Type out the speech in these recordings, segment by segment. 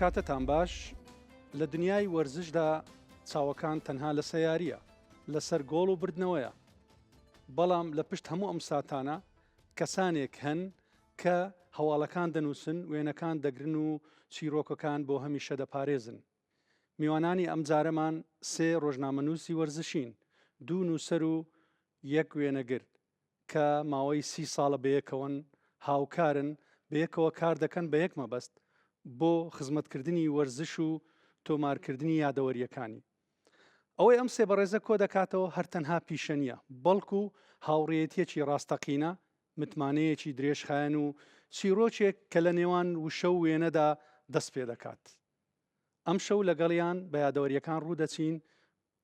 کاتتان باش لە دنیای وەرزشدا چاوەکان تەنها لە سەیاریە لەسەر گۆڵ و بردنەوەیە بەڵام لە پشت هەموو ئەم ساتانە کەسانێک هەن کە هەواڵەکان دەنووسن وێنەکان دەگرن و چیرۆکەکان بۆ هەمیشە دەپارێزن. میوانانی ئەم جارەمان سێ ڕۆژنامەنووسی وەرزشین، دوو نووسەر و یەک وێنەگرت کە ماوەی 30 ساڵە بەیەکەوەن هاوکارن بەیەکەوە کار دەکەن بە یەک مەبەست بۆ خزمەتکردنی وەرزش و تۆمارکردنی یادەوەریەکانی. ئەوەی ئەم سێ بەڕێزە کۆ دەکاتەوە هەرتەنها پیشەنیە بەڵکو و هاوڕێیەتیەکی ڕاستەقینە، متمانەیەکی درێژخایەن و چیرۆکێک کە لە نێوان وشە و وێنەدا دەست پێ دەکات. ئەم شەو لەگەڵیان بە یادەوەریەکان ڕوودەچین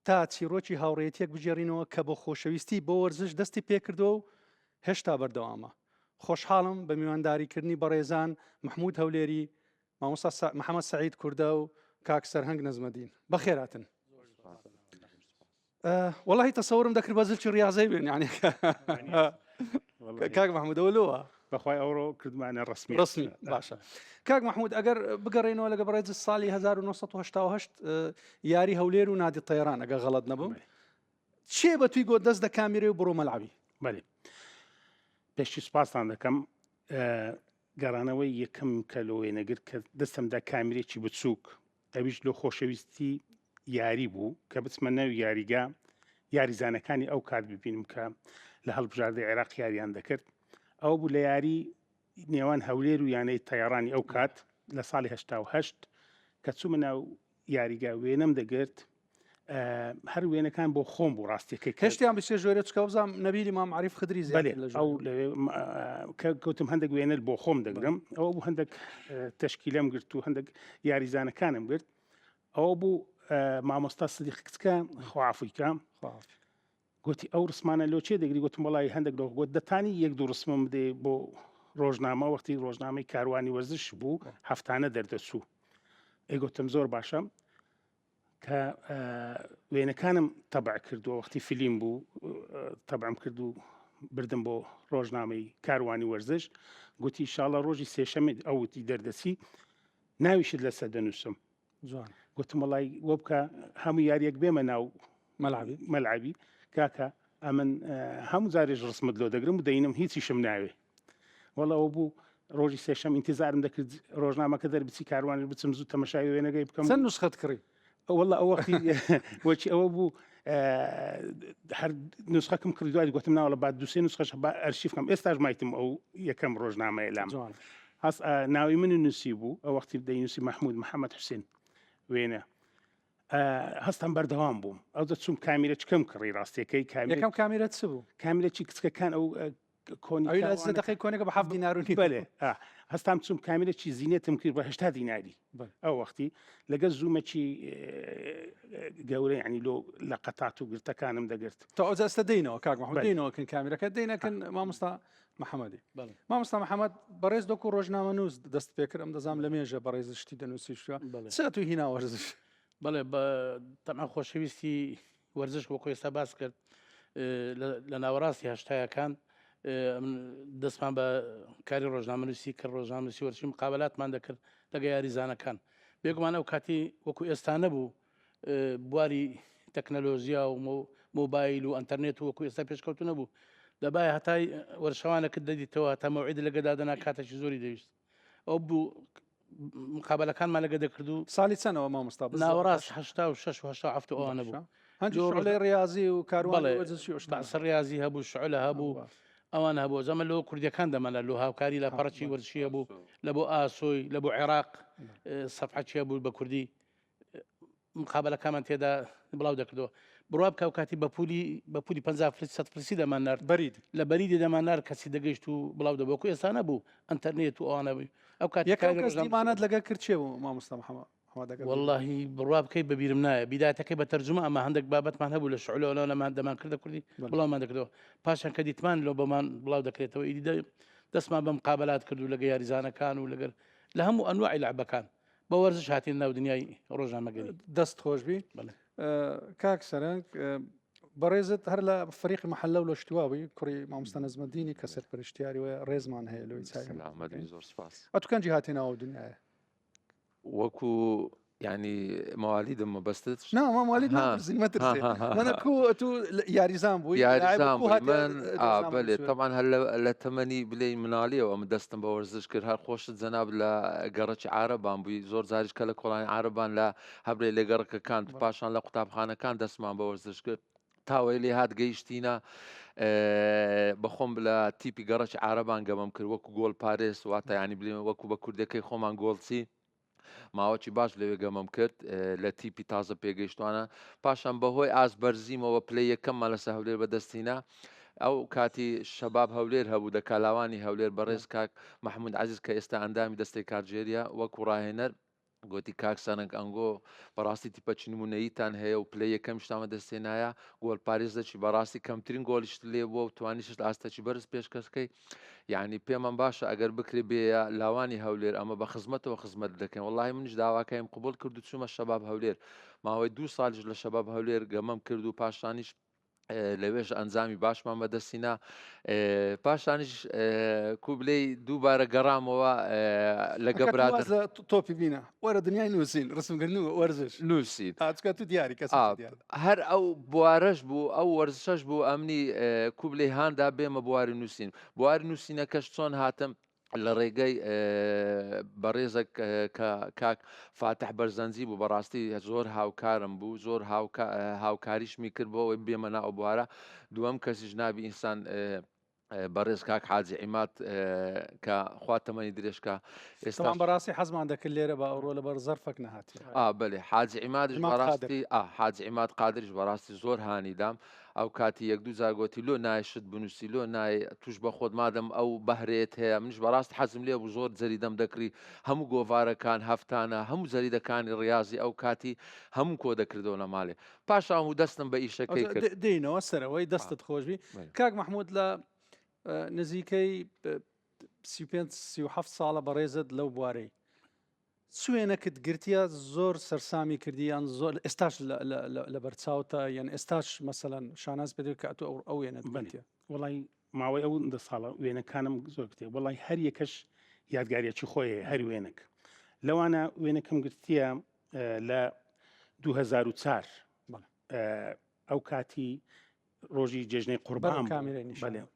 تا چیرۆکی هاوڕێیەتیەک بجێڕینەوە کە بۆ خۆشەویستی بۆ وەرزش دەستی پێکردەوە و هێشتا بەردەوامە. خۆشحاڵم بە میوانداریکردنی بەڕێزان محمود هەولێری، مامۆستا محەممەد سەعید کوردە و کاک سەرهەنگ نەزمەدین. بەخێراتن. وەڵاهی تەسەورم دەکرد بە زلکی ڕاضەی بێن یعنی کاک محمودەوە لەوە بەخوای ئەوڕۆ کردمانە ڕسمی باشە. کاک محمود ئەگەر بگەڕێنەوە لەگە بەڕێز ساڵی 1970 یاری هەولێر و نادی تەیران ئەگە غەڵەت نەبووم چێ بە توی گۆ دەست دە کامیرێ و بڕۆ مەلعبی؟ بەێ پێشتی سوپاسان دەکەم گەڕانەوەی یەکەم کەلۆوێ نەگر کە دەستمدا کامیرێکی بچووک ئەویش لە خۆشەویستی یاری بوو کە بچمە ناوی یاریگا یاریزانەکانی ئەو کات ببینم کە لە هەڵبژاردەی عێراق یاریان دەکرد. ئەو بوو لە یاری نێوان هەولێر و یانەی تەیڕانی ئەو کات لە ساڵی 1970 کە چوومە ناو یاریگا وێنەم دەگرت هەر وێنەکان بۆ خۆم بوو ڕاستیەکەی هێشتیان بسێ ژۆرە چکە بزانام نەبیری مام عریف خدری زیاتر ئەو کەوتم هەندێک وێنەت بۆ خۆم دەگرم. ئەوە بوو هەندێک تەشکیلەم گرت و هەندێک یاریزانەکانم گرت. ئەوە بوو مامۆستا سدیق کچکە خوافیکە گوتی ئەو ڕسمانە لۆ چێ دەگری؟ گوتم وڵی هەندێک لۆ گوت دەتانی یەک دوو ڕسمم بدێ بۆ ڕۆژنامە وەختی ڕۆژنامەی کاروانی وەرزش بوو هەفتانە دەردەچوو. ئەیگوتم زۆر باشە کە وێنەکانم تەبع کردووە وەختی فیلم بوو تەبعم کرد و بردم بۆ ڕۆژنامەی کاروانی وەرزش. گوتی ئینشاڵڵا ڕۆژی سێشەمە ئەوتی دەردەچی ناویشت لەسەر دەنووسم. گوتم وڵی وە بکە هەموو یاریەک بێمە ناو مەلعبی کاکە ئەمن هەموو جارێژ ڕسمت لۆ دەگرم و دەینم هیچیشم ناوێ. وەڵە ئەوە بوو ڕۆژی سێشەم ئینتیزارم دەکرد ڕۆژنامەکە دەربچی کاروانی بچم زوو تەمەشای وێنەکەی بکەم. چەند نوسخەت کڕی؟ وەڵە ئەو وەختی وەچی ئەوە بوو هەر نوسخەکەم کردوای گوتم ناوەڵە با دووسێ نوسخەش ئەرشیف بکەم. ئێستاش مایتم ئەو یەکەم ڕۆژنامەیە لام هەست ناوی من نووسی بوو ئەو وەختی دەینووسی محمود محەممەد حوسێن وێنە هەستم بەردەوام بووم. ئەو دەچوم کامیرە چکەم کڕی ڕاستیەکەی یەکەم کامیرەت چ بوو؟ کامیرەی کچکەکان ئەو دقی کۆنێکە بە 7 دینارونی بەێ هەستام چوم کامیرێکی زیینێتم کرد بە 80 دیناری ئەو وەختی لەگە زوومەکی گەورە ینی لە قەتات و گرتەکانم دەگرت. تا ئەوجاستە دەینەوە کاک محمود دەینەوەکن کامیرەکە دەینەکەن مامۆستا محەممەدی. مامۆستا محەممەد بەڕێز دۆک و ڕۆژنامە نووس دەست پێکرد ئەم دەزام لە مێژە بەڕێز شتی دەنووسی شووە چ تو هینا وەرزش؟ بەڵێ بە تەمان خۆشەویستی وەرزش بۆ خۆی ئێستا باس کرد لە ناوەڕاستی هەشتایەکان دەستمان بە کاری ڕۆژنامەنووسی کە ڕۆژنامەنووسی وەرزشی مقابلاتمان دەکرد لەگە یاریزانەکان. بێگومانە ئەو کاتی وەکو ئێستا نەبوو بواری تەکنەلۆژیا و مۆبایل و ئەنتەرنێت و وەکو ئێستا پێشکەوتو نەبوو. دەبایە هەتای وەرشەوانەکرد دەدیتەوە تا مەوعید لەگەدادەنا کاتێکی زۆری دەویست. ئەو بوو مقابلەکانمان لەگە دەکرد و ساڵی چەندەوە مامۆستا ناوەڕاست 86 ئەوانە بوو. هەندی ڕاضی و کاروانی بەسەر ریاضی هەبوو شعلە هەبوو ئەوان هەبوو زەمە لەوە کوردیەکان دەمەە لە هاوکاری لە پەڕکی وەرزشیە بوو لە بۆ ئاسۆی لە بۆ عێراق سەفحەچیە بوو بە کوردی مقابلەکانمان تێدا بڵاو دەکردەوە. بڕوا بکە و کاتی بە پولی 50 دەمان نرد بەرید لە بەریدی دەمان نار کەسی دەگەیشت و بڵاو دەبووکو ئێستا نەبوو ئەنتەرنێت و ئەوانە بووی ئەو کاتیمانەت لەگە کردچێ و مامۆستا محەممەد واللهی بڕوا بکەی بەبیرم نایە بیداتەکەی بە تەرجمە ئەمە هەندێک بابەتمان هەبوو لە شعلەوە لەمان دەمان کردە کوردی بڵاومان دەکردەوە پاشان کە دیتمان لۆ بەمان بڵاو دەکرێتەوە ئیدی دەستمان بە مقابلات کرد و لەگە یاریزانەکان و لەگەر لە هەموو ئەنواعی لعبەکان بە وەرزش هاتین ناو دنیای ڕۆژنامەگەری. دەست خۆشبی کاک سەرنگ بەڕێزت هەر لە فەریقی مەحەلە و لە شتیواوی کوڕی مامۆستا نەزمەدینی کە سەرپەرشتیاری وە ڕێزمان هەیە لەوەی چاکەمەدی زۆر سپاس. ئەتوکەنجی هاتێنەوە دنیاە وەکو ینی مەوالیدم مەبەستت نا ماموالید ها نابرزین مەترسێ ها ها منە ها تو یاریزان بووی یاریزان کو بووی هاتیە من ڕۆژنامە بەێ نووسوێ. تەمان هەر لە تەمەنی بلێ مناڵیەوە ئەمە دەستم بە وەرزش کرد هەر خۆشت جەناب لە گەڕەکی عارەبان بووی زۆر جاریش کە لە کۆڵانی عارەبان لە هەبرێ لێ گەڕەکەکان پاشان لە قوتابخانەکان دەستمان بە وەرزش کرد تاوەی لێ هات گەیشتینە بەخۆم لە تیپی گەڕەکی عارەبان گەمەم کرد وەکو گۆڵ پارێز واتە ینی بڵێ وەکو بە کوردەکەی خۆمان گۆڵچی ماوەکی باش لەوێ گەمەم کرد لە تیپی تازە پێگەیشتوانە پاشان بەهۆی ئازبەرزیمەوە پلەی یەکەممان لەسەر هەولێر بەدەستینا ئەو کاتی شەباب هەولێر هەبوو دەکالاوانی هەولێر بەڕێز کاک محمود عزیز کە ئێستا ئەندامی دەستەی کارژێریە وەکو ڕاهێنەر گوتی کاک سەرنگ ئەنگۆ بەڕاستی تیپەچ نمونەییتان هەیە و پلەی یەکەم شتامە دەستێنایە گۆل پارێز دەچی بەڕاستی کەمترین گۆلیشت لێ بووە و توانیشت ئاستەکی بەرز پێشکەسکەی یعنی پێمان باشە ئەگەر بکرێ بێە لاوانی هەولێر ئەمە بە خزمەتەوە خزمەت دەکەین وڵی منیش داواکەیم قوبول کرد و چوومە شەباب هەولێر ماوەی 2 ساڵیش لە شەباب هەولێر گەمەم کرد و پاشانیش لەوێژ ئەنجامی باشمان بەدەستینا پاشانیش کوبلەی دووبارە گەڕامەوە لەگە برادر تۆپی بینە وەرە دنیای نووسین ڕسمگرن و وەرزش نووسید ئاچکە تو دیاری کەس هەر ئەو بوارەش بوو ئەو وەرزشەش بوو ئەمنی کوبلەی هاندا بێمە بواری نووسین بواری نووسینەکەش چۆن هاتم لە ڕێگەی بەڕێزە کاک فاتح بەرزەنجی بوو بەڕاستی زۆر هاوکارم بوو زۆر هاوکاریشمی کرد بۆەوەی بێمە ناو بوارە دووەم کەسیش نابی ئینسان بەڕێز کاک حاجی عیمات کە خوا تەمەنی درێژکە ئێستا بەڕاستی حەزمان دەکرد لێرە بە ئەوڕۆ لەبەر زەرفەک نەهاتی بڵێ حاجی عیمادش بەڕاستی حاجی عیمات قادریش بەڕاستی زۆر هانیدام ئەو کاتی یەک دوو زاگۆتی لۆ نایشت بنووسی لۆ نای توش بە خۆت مادەم ئەو بەهرێت هەیە منش بەڕاست حەزم لێ بوو زۆر جەریدەم دەکری هەموو گۆڤارەکان هەفتانە هەموو جەریدەکانی ڕاضی ئەو کاتی هەموو کۆ دەکردەوە لە ماڵێ پاشان و دەستم بە ئیشەکەی کرد دێنەوە سەرەوەی دەستت خۆشبی کاک مححمود لە نزیکەی 35 ساڵە بەڕێزت لەو بوارەی سوێنەکت گرتیە زۆر سەرسامی کردیان زۆر ئێستاش لە بەرچاوتە یان ئێستاش مەسەەن شاناز پێ کە ئەتو ئەو وێنێت بنتە وڵی ماوەی ئەو دە ساڵە وێنەکانم زۆر کتێ وڵی هەر یەکەش یادگاریەکی خۆی هەر وێنک لەوانە وێنەکەم گرتیە لە 2004 ئەو کاتی ڕۆژی جێژنەی قوربان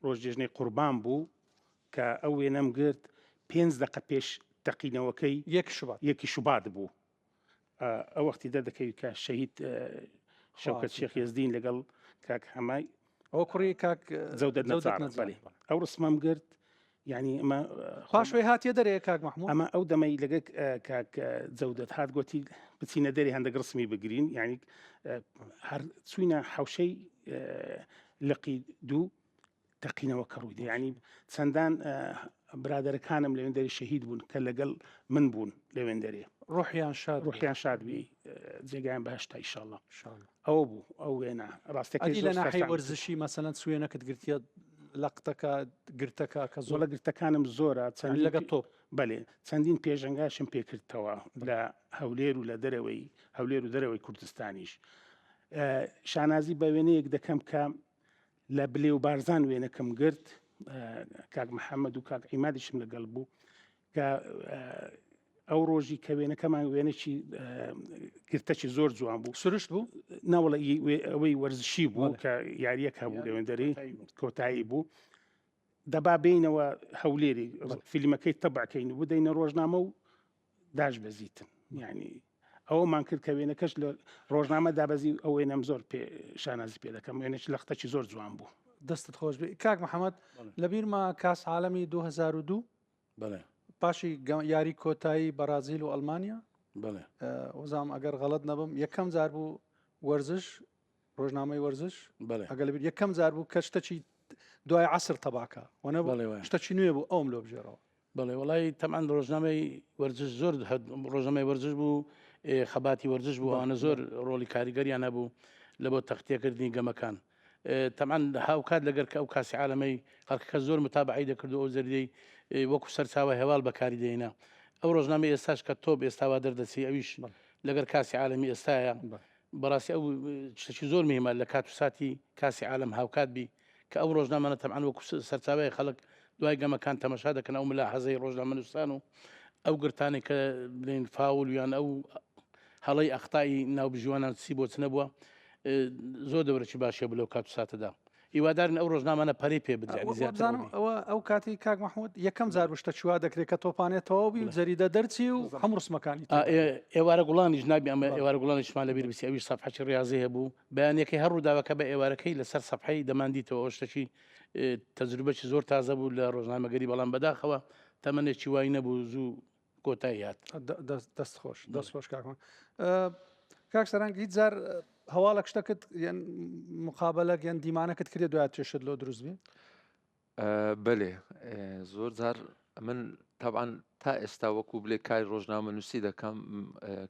ڕۆژ جێژنەی قوربان بوو کە ئەو وێنەم گرت 5 دقە پێش تەقینەوەکەی یەکی شوبات بوو ئەو وەختی دەردەکەوی کە شەهید شەوکەت شێخ یەزدین لەگەڵ کاک هەمای ئەو کوڕی کاک زەودەت نەزانێت ئەو ڕسمم گرت ینی ئەمە پاشوی هاتیە دەرەیە کاک مححمود ئەمە ئەو دەمەی لەگە کاک زەودەت هات گوتی بچینە دەری هەندێک ڕسمی بگرین ینی هەر چوینە حوشەی لقی دوو تەقینەوە کە ڕووی ینی چەندان برادەرەکانم لەوێندەری شەهید بوون کە لەگەڵ من بوون لەوێندەرێ ڕوحیان شادوی جێگایان بەهشتا ئیشاڵڵا ئەوە بوو ئەو وێنە ڕاستەکەی لە ناحی وەرزشی مەسەلەن سوێنەکەت گرتیە لەقتەکە گرتەکە کە زۆڵە گرتەکانم زۆرە چەند لەگە تۆپ بەێ چەندین پێژەنگاشم پێکردەوە لە هەولێر و لە دەرەوەی هەولێر و دەرەوەی کوردستانیش شانازی بە وێنەیەک دەکەم کە لە بلێ و بارزان وێنەکەم گرت کاک محەممەد و کاک عیمادیشم لەگەڵ بوو کە ئەو ڕۆژی کە وێنەکەمان وێنەی گرتەکی زۆر جوان بوو سروشت بوو ناوڵە ئەوەی وەرزشی بوو کە یاریەک هەبوو لەوێندەری کۆتایی بوو دەبا بینەوە هەولێری فیلمەکەی تەبعکەین و بدەینە ڕۆژنامە و داش بەزیتن یعنی ئەومان کرد کە وێنەکەش لە ڕۆژنامە دابەزی ئەو وێنەم زۆر شانازی پێ دەکەم وێنێک لەختەکی زۆر جوان بوو دەستت خۆش بێ کاک محەممەد لە بیرمە کاس عالەمی 2002 پاشی یاری کۆتایی بەرازیل و ئەلمانیا وەزام ئەگەر غەڵەت نەبم یەکەم جار بوو وەرزش ڕۆژنامەی وەرزش ئەگەر لەبیر یەکەم جار بوو کە شتەکی دوای عسر تەباکە وەنە شتەکی نوێ بوو ئەوم لۆ بژێرەوە بەڵێ وڵی تەمان ڕۆژنامەی وەرزش زۆر ڕۆژنامەی وەرزش بوو خەباتی وەرزش بوو ئەوانە زۆر ڕۆلی کاریگەریان نەبوو لە بۆ تەختیەکردنی گەمەکان تەمان هاوکات لەگەر کە ئەو کاسی عالەمەی خەڵکەکە زۆر متابعی دەکردو ئەو زەریدەی وەکو سەرچاوە هێواڵ بەکاری دێنا ئەو ڕۆژنامە ئێستاش کە تۆ ئێستاوا دەردەچی ئەویش لەگەر کاسی عالەمی ئێستاە بەڕاستی ئەو شتێکی زۆر میهمە لە کات و ساتی کاسی عالەم هاوکات بی کە ئەو ڕۆژنامەە تەمان وەکو سەرچاوی خەڵک دوای گەمەکان تەمەشا دەکەن ئەو ملا حەزەی ڕۆژنامە نووسان و ئەو گرتانی کە بڵێن فاول یان ئەو هەڵی ئەختایی ناوبژیوانان سی بۆ چ نەبووە زۆر دەورەی باشە بلەو کات و ساتەدا هیوادارن ئەو ڕۆژنامانە پەری پێ بدرێت بزانم ئەو کاتی کاک مححمود یەکەم زار بشتە چوا دەکرێت کە تۆپانێتەوە بی و جەریدە دەرچی و هەموو ڕسمەکانی ئێوارە گوڵانی ژنابی ئەمە ئێوارە گوڵانیشمان لەبیر بسی ئەوی سەفحەی ڕاضی هەبوو بەیانەکەی هەڕوو داوەکە بە ئێوارەکەی لەسەر سەفحەی دەماندیتەوە شتێکی تەجروبەی زۆر تازە بوو لە ڕۆژنامەگەری بەڵام بەداخەوە تەمەنێکی وای نەبوو زوو کۆتایی هات دەستخۆش دەستخۆش کاکمان کاک سەرنگ هیچ زار هەواڵێک شتەکەت یان مقابلەك یان دیمانەکەت کرێ دوات چێشت لۆ دروست بێ بەێ زۆر جار من طبعاً تا ئێستا وەکو بلێ کاری ڕۆژنامە نووسی دەکەم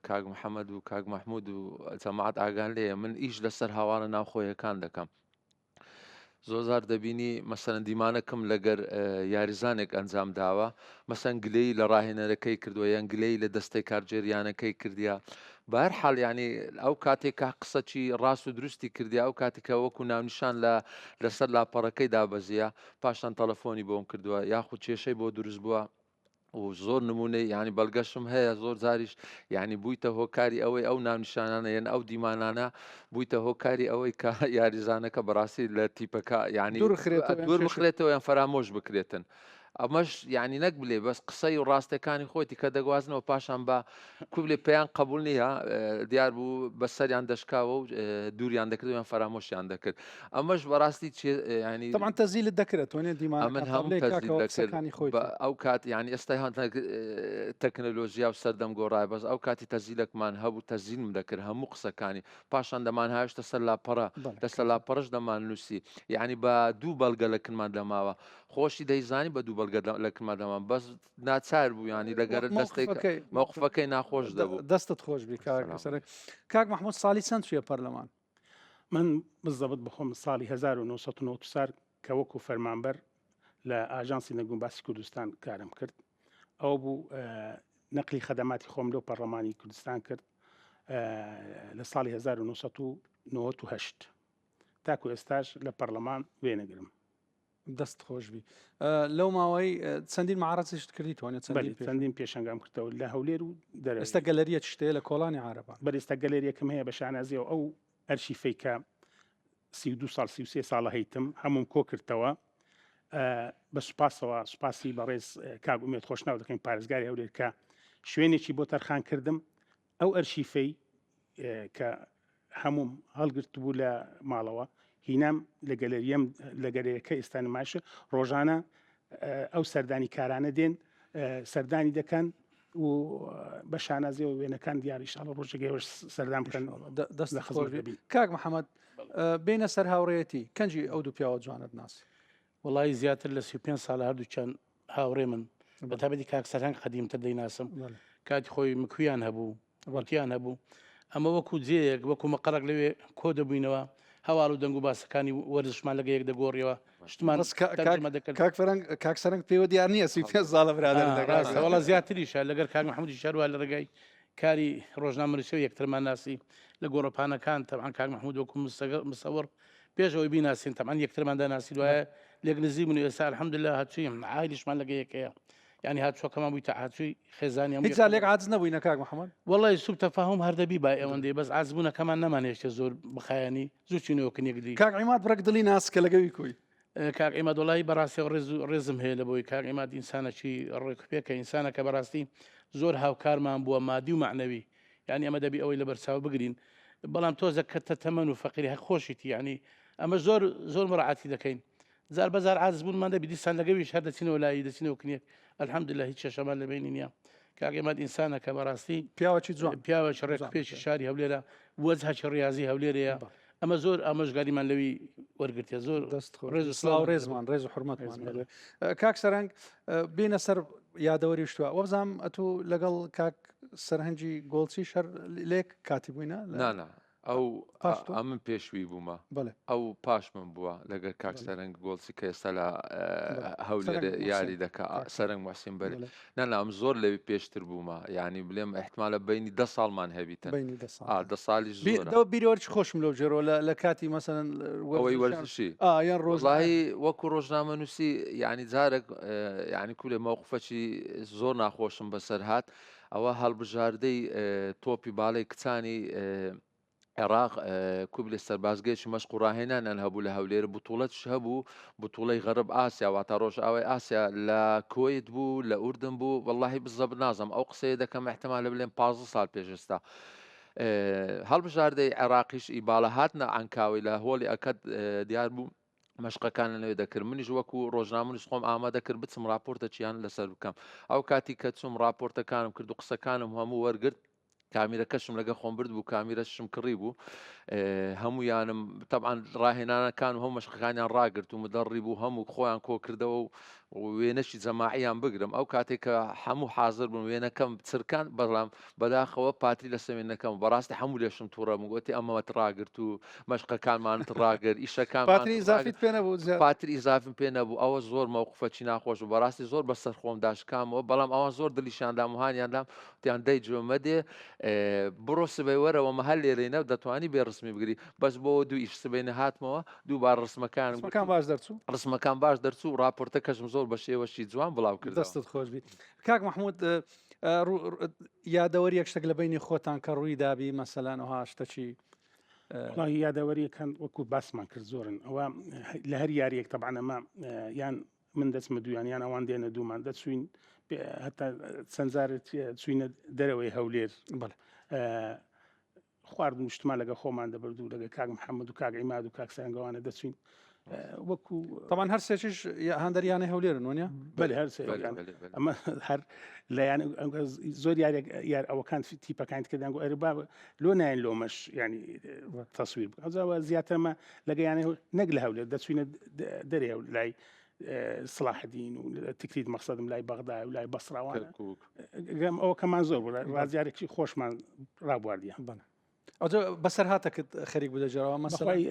کاک محەممەد و کاک مححمود و جەماعەت ئاگان لێە من ئیش لەسەر هاوارە ناوخۆیەکان دەکەم زۆر زار دەبینی مەسەرەن دیمانەکەم لەگەر یاریزانێک ئەنجام داوە مەسەن گلەی لە ڕاهێنەرەکەی کردووە یان گلەی لە دەستەی کارجێریانەکەی کردیا بەر حاڵ ینی ئەو کاتێکا قسەی ڕاست و دروستی کردی ئەو کاتێکە وەکو ناونیشان لەسەر لاپەڕەکەی دابەزیە پاشان تەلەفۆنی بۆم کردووە یاخود کێشەی بۆ دروست بووە و زۆر نمونەی ینی بەڵگەشم هەیە زۆر زاریش ینی بوویتە هۆکاری ئەوەی ئەو ناونیشانانە یەن ئەو دیمانانە بوویتە هۆکاری ئەوەی کە یاریزانەکە بەڕاستی لە تیپەکە ینی دوور بخرێتەوە یان فەرامۆش بکرێتن ئەمەش ینی نەک بلێ بەس قسەی و ڕاستەکانی خۆیتی کە دەگوازنەوە پاشان بە کوبلێ پێیان قبول نییە دیار بوو بەسەریان دەشکاوە و دووریان دەکرد یان فەرامۆشیان دەکرد ئەمەش بەڕاستی ینی طبعا تەزیلت دەکرێت وێنێ دیمان من هەموو ئەو کات ینی ئێستا تەکنەلۆژیا و سەردەم گۆڕای بەس ئەو کاتی تەزیلێکمان هەبوو تەزیلم دەکرد هەموو قسەکانی پاشان دەمان هاوشتە سەر لاپەڕە دەستە لاپەڕش دەمان نووسی یعنی بە دوو بەڵگە لەکنمان دەماوە خۆشی دەیزانی بە دوو بەڵگە لەکنمان دەمان بەس ناچار بوو ینی لەگەر دەستەی موقفەکەی ناخۆش دەبوو دەستت خۆش بی کاک مححمود ساڵی چەند توێ پەرلەمان من بالضبط بخۆم ساڵی 1990 کە وەکو فەرمانبەر لە ئاژانسی نەگوون باسی کوردستان کارم کرد ئەو بوو نەقلی خەدەماتی خۆم لەو پەرلەمانی کوردستان کرد لە ساڵی 1998 تاکو ئێستاش لە پەرلەمان وێنەگرم دەست خۆش بی لەو ماوەی چەندین معارەتیشت کردی توانێت چەندین پێشنگام کردەوە لە هەولێر و دەرەوە ئێستا گەلەریە شتەیە لە کۆڵانی عارەبان بەێستا گەلەریەکەم هەیە بە شانازیەوە ئەو ئەرشیفەی کە 32 ساڵ 33 ساڵە هەیتم هەموم کۆ کردەوە بە سوپاسەوە سوپاسی بەڕێز کاگومێت خۆشناو دەکەین پارێزگاری هەولێر کە شوێنێکی بۆ تەرخان کردم ئەو ئەرشیفەی کە هەموم هەڵگرت بوو لە ماڵەوە هینام لە گەلەریەکە ئێستا نمایشە ڕۆژانە ئەو سەردانی کارانە دێن سەردانی دەکەن و بە شانازیەوە وێنەکان دیاریشاڵە ڕۆژەکەی سەردان بکەن دەست کاک محەممەد بینە سەر هاوڕێتی کەنجی ئەو دوو پیاوە جوانت ناسی وڵی زیاتر لە 35 ساڵ هەردووچەند هاوڕێ من بە تابەتی کاکسەران قەدیمتر دەیناسم کاتی خۆی مکویان هەبوو وەتیان هەبوو ئەمە وەکو جێیەک وەکو مەقەرەك لەوێ کۆ دەبووینەوە هەواڵ و دەنگ و باسەکانی وەرزشمان لەگە یەک دەگۆڕیەوە شتمان کاک سەرنگ پێوە دیار نییە سی پێ زاڵە برادەوەڵە زیاتریشە لەگەر کاک محەممەدی شاروا لە ڕێگای کاری ڕۆژنامەنووسی یەکترمان ناسی لە گۆڕەپانەکان تەعان کاک محەممەد وەکو مسەوەڕ پێشەوەی بیناسیین تەعان یەکترمان داناسی وایە لێک نزی من ئێستا الحەمدلله هاتوویم عایلیشمان لەگە یەکەیە يعني هاد شو كمان بيتا هاتوي خزاني هيك زال ليك عازنا بوينا كاك محمد والله سوء تفاهم هردبي باي اوندي بس عازبونا كمان نمان هيش زور بخياني زو شنو كن يقدي كاك عماد برك دلي ناس كلاقوي كوي كاك عماد والله براسي رزم هي لبوي كاك عماد انسان شي الريك بيك انسان كبراستي زور هاو كارمان بو مادي ومعنوي يعني اما دبي اوي لبرساو بقرين بلام تو زكت تمن وفقير خوشتي يعني اما زور مراعاتي دكاين زار بزار عازبون ما دبي ديسان لقوي شهادتين ولا يدسين وكنيك الحمد لله هيك شمال لبينيا كاقيمات انسانه كبراستي بياوتشي زوان بياوه شريك بيش شاري هوليرا وزها رياضي هوليرا اما زور امش قالي من لوي ورقت يا زور ريزمان ريز وحرمات مان كاك سرنج بين سر يا دوري وشتوا وبزام اتو لقل كاك سرهنجي جولسي شر ليك كاتبوينا لا ئەو پاش تۆ؟ ئەمن پێشوی بوومە بەڵێ ئەو پاش من بووە لەگەر کاک سەرنگ گۆڵسی کە ئێستا لە هەولێر سەرنگ یاری موحسین. دەکا کاک سەرنگ موحسین بەرێ بەڵێ. نەنا ئەم زۆر لەوی پێشتر بوومە یعنی بڵێم احتمالە بینی 10 ساڵمان هەبیتن بینی 10 ساڵ. 10 ساڵیش زۆرە دەوە بیرەوەرچ خۆشم لەو جێرەوە لە کاتی مەسەن ئەوەی وەرزشی یان ڕۆژ وڵی وەکو ڕۆژنامە نووسی ینی جارێک ینی کولێ مەوقفەکی زۆر ناخۆشم بەسەر هات ئەوە هەڵبژاردەی تۆپی باڵی کچانی عێراق کوبلێ سەربازگەیەکی مەشق و ڕاهێنانیان هەبوو لە هەولێرە بوتوڵەتش هەبوو بوتوڵەی غەرب ئاسیا واتە ڕۆژ ئاوای ئاسیا لە کۆیت بوو لە ئوردن بوو وەڵی بزەب نازم ئەو قسەیە دەکەم احتمالە بڵێن 15 ساڵ پێشستا هەڵبژاردەی عێراقیش ئیباڵە هاتنە ئەنکاوی لە هۆڵی ئەکەد دیار بوو مەشقەکان لەنوێ دەکرد منیش وەکو ڕۆژنامەنووس خۆم ئامادەکرد بچم راپۆرتە چیان لەسەر بکەم ئەو کاتی کە چوم راپۆرتەکانم کرد و قسەکانم هەموو وەرگرت کامیرەکەشم لەگە خۆم برد بوو کامیرەشم کڕی بوو هەموویانم طبعاً ڕاهێنانەکان و هەموو مەشقەکانیان ڕاگرت و مدەڕی بوو هەموو خۆیان کۆ کردەوە و وێنەشی جەماعیان بگرم ئەو کاتێک کە هەموو حاضر بوون وێنەکەم چرکان بەڵام بەداخەوە پاتری لە سەوێنەکەم بەڕاستی هەموو لێشم تووڕە گوتی ئەمەوەت ڕاگرت و مەشقەکانمانت ڕاگرت ئیشەکان پاتری ئیزافیت پێ نەبوو پاتری ئیزافم پێ نەبوو ئەوە زۆر مەوقفەکی ناخۆش و بەڕاستی زۆر بەسەر خۆم داشکامەوە بەڵام ئەوان زۆر دلیشاندام وهانیاندام وتیان دەی جۆمەدێ بڕۆ سبەی وەرەوە مەهەل لێرەینە دەتوانی بێ ڕسمی بگری بەس بۆ دوو ئیش سبەی نەهاتمەوە دووبار ڕسمەکانم باش دەرچوو ڕسمەکان باش دەرچوو راپۆرتەکەشم زۆر بە شێوەشی جوان بڵاو کرد دەستت خۆش بیت کاک مححمود یادەوەری یەک شتێک لە بینی خۆتان کە ڕووی دابی مەسەلان وها شتەچی یادەوەریەکان وەکو باسمان کرد زۆرن ئەوە لە هەر یاریەک تەبعاە ئەمە یان من دەستمە دویان یان ئەوان دێنە دوومان دەچوین هەتا چەندزارت چوینە دەرەوەی هەولێر خواردن شتمان لەگە خۆمان دەبرد و لەگە کاک محەممەد و کاک عیماد و کاک سەنگەوانە دەچوین وەکو تاوان هەر سێکیش هەندەریانە هەولێرن وانە بەێ هەر ئەمە هەر لایەن زۆر یار ئەوەکان تیپەکانیت کردیان گو ئەربا لۆ نایەن لۆمەش ینی تەسویر ئەوە زیاترمە لەگەیانە نەک لە هەولێر دەچوینە دەرێ لای سلاحدین و تکریت مەقصدم لای بەغدا و لای بەسراوانە ئەوە کەمان زۆر بوو ڕازیارێکی خۆشمان ڕابواردیە بەسەر هاتەکەت خەریک بدەجارەوە مەسڵی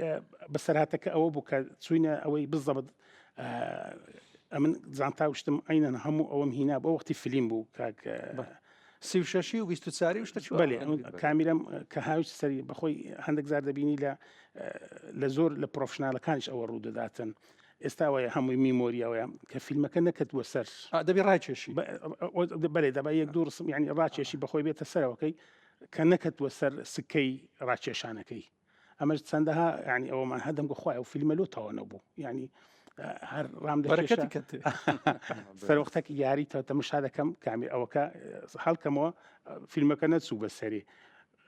بەسەر هاتەکە ئەوە بوو کە چوینە ئەوەی بزەبت ئەمن زانتا وشتم ئەینەن هەموو ئەوەم هینا بۆ وەختی فیلم بوو کاک 36 و 24 و شتە بەێ کامیرم کە هاوش سەری بەخۆی هەندێک زار دەبینی لە زۆر لە پرۆفشنالەکانش ئەوە ڕوو دەداتن ئێستاوەیە هەمووی میمۆریەوەیە کە فیلمەکە نەکەوتوە سەر دەبی ڕایکێشی بەێ دەبا یەک دوو ڕسم ینی ڕاکێشی بەخۆی بێتە سەرەوەکەی کە نەکەتوە سەر سکەی ڕاکێشانەکەی ئەمەش چەندەها ینی ئەومان هەدەم گۆخوای ئەو فیلمە لۆتەوە نەبوو ینی هەر ڕام سەرۆختێک یاری تەمەشا دەکەم کامی ئەوەکە هەڵکەمەوە فیلمەکە نەچوو بە سەری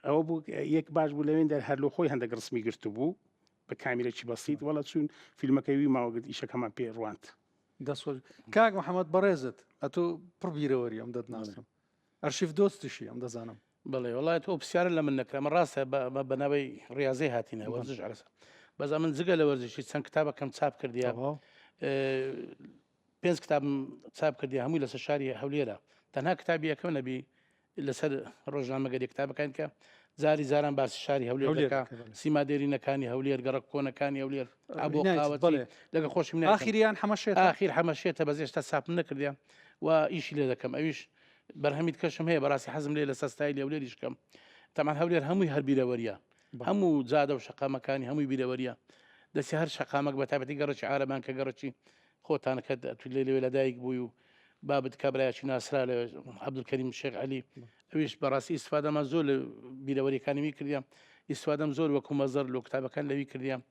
ئەوە بوو یەک باش بوو لەوێن دەر هەر لۆ خۆی هەندێک ڕسمی گرت بوو بە کامیرێکی بەسییت وەڵە چوون فیلمەکەوی ماوەگرت ئیشەکەمان پێ ڕوانت دەسۆ کاک محەممەد بەڕێزت ئەتۆ پڕ بیرەوەری ئەم دەتناسم ئەرشیف دۆستیشی ئەم دەزانم بڵێ وڵات تۆ پرسیارە لە من نەکرامە ڕاستە بەناوەی ڕاضی هاتیینە وەرزش عرسە بەزە من جگە لە وەرزشی چەند کتابەکەم چاپ کردیا 5 کتابم چاپ کردی هەمووی لەسەر شاری هەولێرە تەنها کتابی یەکەم نەبی لەسەر ڕۆژنامەگەری کتابەکان کە زاری زاران باسی شاری هەولێرەکە سیمادێرینەکانی هەولێر گەڕک کۆنەکانی هەولێر ئابۆ لەگە خۆش من ئاخیریان حەمەشێت ئاخیر حەمەشێتە بەزێشتا ساپ نەکردیان و ئیشی لێ دەکەم ئەویش بەرهەمیت کەشم هەیە بەڕاستی حەزم لێ لە سەستای لێولێریشکەم تەمان هەولێر هەمووی هەر بیرەوەریە هەموو جادە و شەقامەکانی هەمووی بیرەوەریە دەستی هەر شەقامەک بە تایبەتی گەڕکی عارەبان کە گەڕکی خۆتانەکە تو لێ لەدایک بووی و بابت کابراایکی ناسرا لە عەبدولکەریم شێخ عەلی ئەویش بەڕاستی ئیسفادەمان زۆر لە بیرەوەریەکانیمی کردیان ئیسفادەم زۆر وەکو مەزەر لۆ کتابەکان لەوی کردیان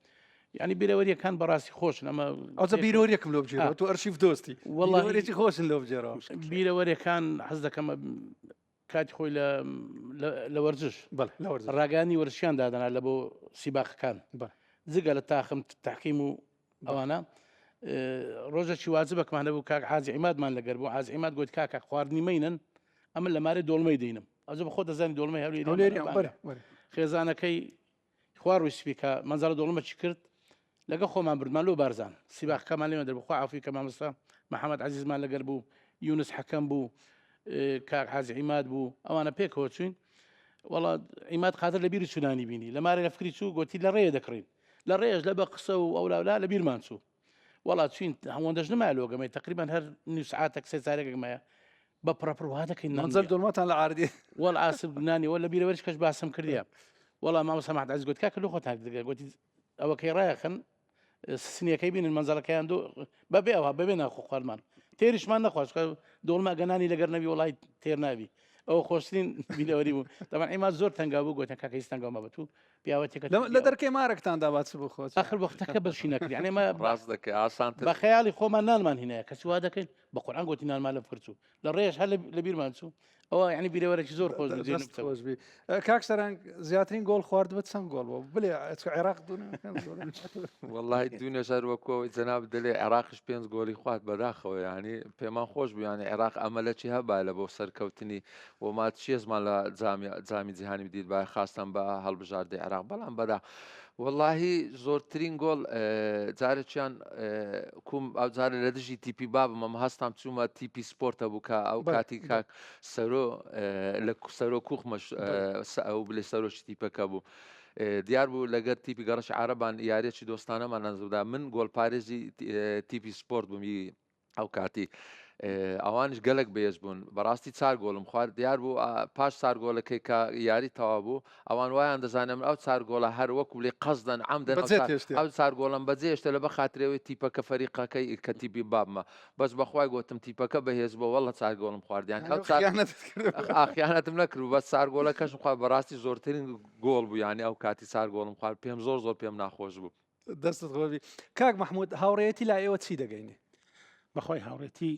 ینی بیرەوەریەکان بەڕاستی خۆشن ئەمە ئەوە بیرۆریەکم لۆ بجێرەوە تو ئەرشیف دۆستی وەڵی خۆشن لۆ بجێرەوە بیرەوەریەکان حەز دەکەم کاتی خۆی لە وەرزش ڕاگانی وەرشیان دادەنا لە بۆ سیباخەکان جگە لە تاخم تاقیم و ئەوانە ڕۆژێکی واجبەکمانە بوو کاک حاجی عیمادمان لەگەر بوو حاجی عیماد گوت کاکە خواردنی مەینن ئەمە لە مارێ دۆڵمەی دەینم ئەوجە بە خۆ دەزانی دۆڵمەی هەولێری خێزانەکەی خوار و سپیکە مەنزارە دۆڵمەچی کرد لەگە خۆمان بردمان لۆ بارزان سیباخەکەمان لێمە دەربخوا عافی کە مامۆستا محەممەد عەزیزمان لەگەر بوو یونس حەکەم بوو کاک حاجی عیماد بوو ئەوانە پێکەوە چوین وڵا ئیمات خاتر لە بیری چونانی بینی لە مارە لە فکری چوو گوتی لە ڕێە دەکڕین لە ڕێژ لە بە قسە و ئەولا لە بیرمان چوو وڵات چین هەوەندەش نمالۆگەمەی تقریبان هەر نیوسعاتێک سێ چارێکمایە بە پڕپڕوا دەکەین منزل دڵمەتان لە عاردی وەڵ ئاسب نانی وە لە بیرەوەش کەش باسم کردیا وەڵام مامۆستا مەحمەد عەزیز گوت کاکە لە خۆتان دەگە گوتی ئەوە کەی ڕایەخن سنیەکەی بینن منزەڵەکەیان بەبێ ئەوها بەبێ ناخۆ خوارمان تێریشمان نەخواش دۆڵما گەنانی لەگەر نەبی وڵای تێر نابی ئەو خۆشترین بینەوەری بوو دەبان ئیما زۆر تەنگا بوو گوتەن کاکە هیچ تەنگا مەبە تو پیاوەتێکە لە دەرکەی مارەکتان دابات بۆ خۆت آخر وەختەکە بەشی نەکرد یعنی ئێمە ڕاست دەکەی ئاسانتر بە خەیاڵی خۆمان نانمان هینەیە کەسی وا دەکەین بە قورئان گوتی نانمان لە بکرد چوو لە ڕێژ هەر لە بیرمان چوو ئەوە یعنی بیرەوەرێکی زۆر خۆشبی کاک سەرنگ زیاترین گۆڵ خوارد بە چەند گۆڵ بۆ بڵێ عێراق والله دونیا ژار وەکەوەی جەناب دەلێ عێراقش 5 گۆڵی خوارد بەداخەوە ینی پێمان خۆش بوو ینی عێراق ئەمەلەکی هەبا لە بۆ سەرکەوتنی وما چێزمان لە جامی جیهانی بدیت با خاستان بە هەڵبژاردەی عێراق بەڵام بەدا واللهی زۆرترین گۆڵ جارێکیان کوم ئەو جارە لە دژی تیپی بابم ئەمە هەستام چوومە تیپی سپۆرتە بوو کە ئەو کاتی کاک سەرۆ لە سەرۆ کوخمەش ئەو بلێ سەرۆشی تیپەکە بوو دیار بوو لەگەر تیپی گەڕەش عربان یاریەکی دۆستانەمان نەزوودا من گۆڵ پارێزی تیپی سپۆرت بوومی ئەو کاتی ئەوانش گەلک بێز بوون بەڕاستی 4 گۆڵم خوارد دیار بوو پاش 4 گۆڵەکەی کە یاری تەوا بوو ئەوان وایان دەزانم ئەو 4 گۆڵە هەر وەکو لێ قەزدەن عەمدەن ئەو 4 گۆڵم بەجێشتە لە بە خاترەوەی تیپەکە فەریقەکەی کە تیپی بابمە بەس بەخوای گوتم تیپەکە بەهێز بۆ وەڵە 4 گۆڵم خواردیان خیانەتم نەکرد بە 4 گۆڵەکەشم خوارد بەڕاستی زۆرترین گۆڵ بوو ینی ئەو کاتی 4 گۆڵم خوارد پێم زۆر پێم ناخۆش بوو دەستت خۆبی کاک مححمود هاوڕێتی لا ئێوە چی دەگەینێ بەخوای هاوڕێتی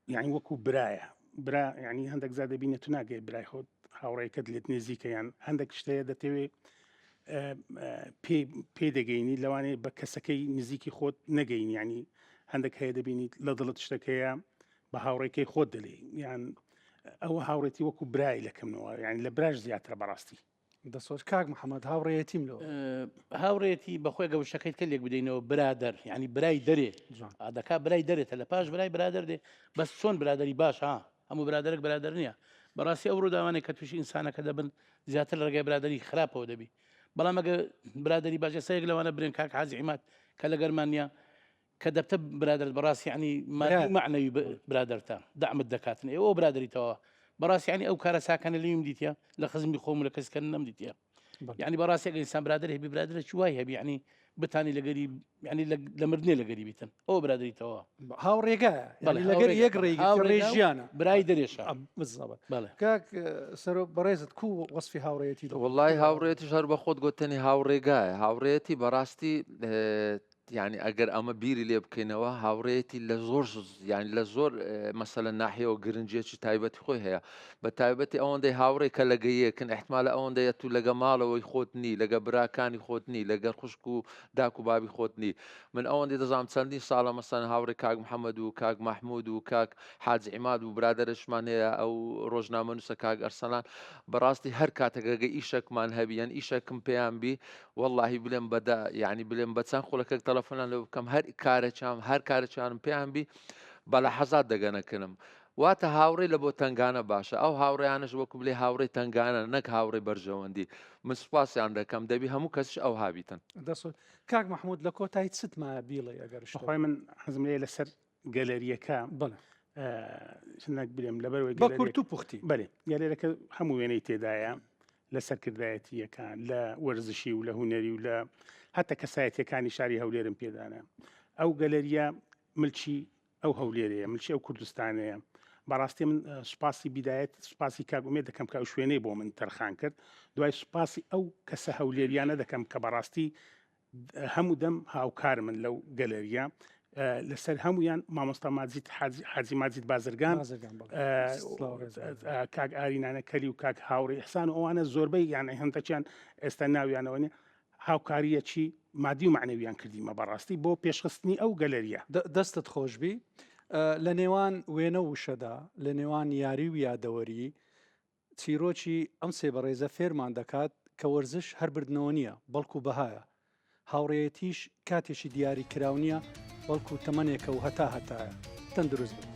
یعنی وەکو برایە برا یعنی هەندێک زیادە بینە تو ناگەی برای خۆت هاوڕێکت لێت نێزیکە یان هەندێک شتەیە دەتەوێت پێ دەگەینی لەوانەیە بە کەسەکەی نزیکی خۆت نەگەین ینی هەندێک هەیە دەبینیت لە دڵت شتەکەیە بە هاوڕێکەی خۆت دەلێ یان ئەوە هاوڕێتی وەکو برای لەکەمنەوە یعنی لە براش زیاترە بەڕاستی دەسۆش کاک محەممەد هاوڕێتیم لەوە هاوڕێتی بەخۆی گەوشەکەیت کە لێک بدەینەوە برادەر ینی برای دەرێ دەکا برای دەرێتە لە پاش برای برادر دێ بەس چۆن برادری باش ها هەموو برادێک برادر نییە بەڕاستی ئەو ڕووداوانێک کە تووشی ئینسانەکە دەبن زیاتر لە ڕێگەی برادری خراپەوە دەبی بەڵام ئەگە برادری باشە سەیەک لەوانە برێن کاک حازی عیمات کە لە گەرمانیا کە دەبتە برادرت بەڕاستی ینی معنەوی برادرتە دەعمت دەکاتن ئێوە برادریتەوە بەڕاستی ینی ئەو کارە ساکانە لێم دیتە لە خزمی خۆم لە کەسکە نەمدیتە یعنی بەڕاستی ئەگە ئینسان برادر هەبی برادرێکی وای هەبی ینی بتانی لەگەری ینی لە مردنێ لەگەری بیتن ئەو برادریتەوە هاوڕێگایە لەگەر یەک ڕێژیانە برای دەرێشە کاک سەرۆ بەڕێزت کو وەسفی هاوڕێتی والله هاوڕێتی هەر بە خۆت گوتنی هاوڕێگایە هاوڕێتی بەڕاستی يعني ئەگەر ئەمە بیری لێ بکەینەوە هاوڕێتی لە زۆر یان لە زۆر مەسەلە ناحیەوە گرنجێکی تایبەتی خۆی هەیە بە تایبەتی ئەوەندەی هاوڕێ کە لەگەیەکن احتمالە ئەوەندەیە تو لەگە ماڵەوەی خۆت نی لەگە براکانی خۆت نی لەگەر خوشک و داک و بابی خۆت نی من ئەوەندەی دەزانم چەندین ساڵە مەسەن هاوڕێ کاک محەممەد و کاک مەحموود و کاک حاج عیماد و برادەرشمان هەیە ئەو ڕۆژنامە نووسە کاک ئەرسەلان بەڕاستی هەر کاتێکەگە ئیشێکمان هەبی یان ئیشێکم پێیان بی واللهی بلێم بەدا یعنی بلێم بە چەند خولەکەک تەلەفۆنان لێ بکەم هەر کارێکیانم پێیان بی بە لە حەزات دەگەنەکردم واتە هاوڕێ لە بۆ تنگانە باشە ئەو هاوڕێیانش وەکو بلێ هاوڕێ تنگانە نەک هاوڕێ بەرژەوەندی من سوپاسیان دەکەم دەبی هەموو کەسش ئەو هابیتن دەسۆ کاک مححمود لە کۆتایی چتمە بیڵێ ئەگەر خۆی من حەزم لێ لەسەر گەلەریەکە بڵێ نەک بلێم لەبەرەوەی بە کورت و پوختی بەێ یاێرەکە هەموو وێنەی تێدایە لە سەرکردایەتیەکان لە وەرزشی و لە هوەری و لە هەتە کەسایەتەکانی شاری هەولێرم پێدانە ئەو گەلەریە ملکی ئەو هەولێرەیە ملکی ئەو کوردستانەیە بەڕاستی من سوپاسی بیدایەت سوپاسی کاگومێ دەکەم کە ئەو شوێنەی بۆ من تەرخان کرد دوای سوپاسی ئەو کەسە هەولێریانە دەکەم کە بەڕاستی هەموو دەم هاوکار من لەو گەلەریە لەسەر هەمویان مامۆستا ماجید حاجی ماجید بازرگان کاک ئارینانە کەلی و کاک هاوڕێ ئەحسان و ئەوانە زۆربەی یانە هەندێکیان ئێستا ناویانەوەنێ هاوکاریەکی مادی و معنەویان کردیمە بەڕاستی بۆ پێشخستنی ئەو گەلەریە دەستت خۆشبی لە نێوان وێنە وشەدا لە نێوان یاری و یادەوەری چیرۆکی ئەم سێ بەڕێزە فێرمان دەکات کە وەرزش هەر بردنەوە نییە بەڵکو بەهایە هاوڕێتیش کاتێکی دیاری کراونیە بەڵکو تەمەنێکە و هەتایە تەندروست بن